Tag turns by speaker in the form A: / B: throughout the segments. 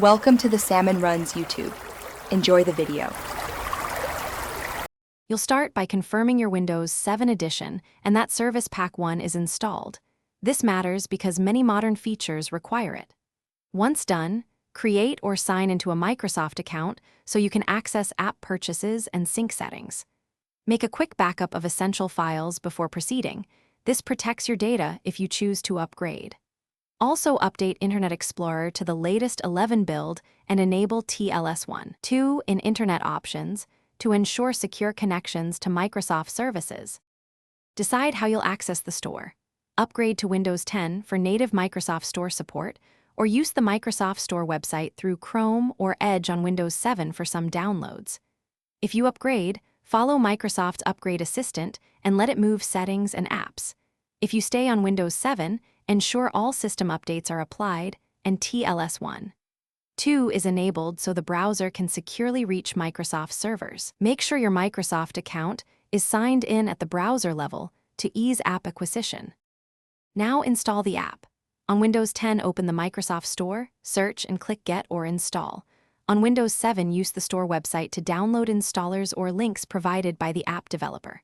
A: Welcome to the Salmon Runs YouTube. Enjoy the video.
B: You'll start by confirming your Windows 7 edition and that Service Pack 1 is installed. This matters because many modern features require it. Once done, create or sign into a Microsoft account so you can access app purchases and sync settings. Make a quick backup of essential files before proceeding. This protects your data if you choose to upgrade. Also update Internet Explorer to the latest 11 build and enable TLS1. 2. In Internet Options, to ensure secure connections to Microsoft services. Decide how you'll access the store. Upgrade to Windows 10 for native Microsoft Store support, or use the Microsoft Store website through Chrome or Edge on Windows 7 for some downloads. If you upgrade, follow Microsoft's Upgrade Assistant and let it move settings and apps. If you stay on Windows 7, ensure all system updates are applied, and TLS1. 2 is enabled so the browser can securely reach Microsoft servers. Make sure your Microsoft account is signed in at the browser level to ease app acquisition. Now install the app. On Windows 10, open the Microsoft Store, search and click Get or Install. On Windows 7, use the store website to download installers or links provided by the app developer.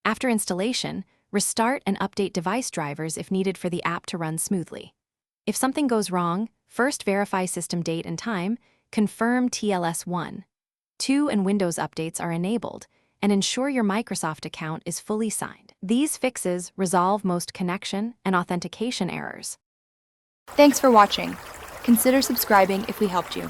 B: After installation, restart and update device drivers if needed for the app to run smoothly. If something goes wrong, first verify system date and time, confirm TLS1. 2 and Windows updates are enabled, and ensure your Microsoft account is fully signed. These fixes resolve most connection and authentication errors.
A: Thanks for watching. Consider subscribing if we helped you.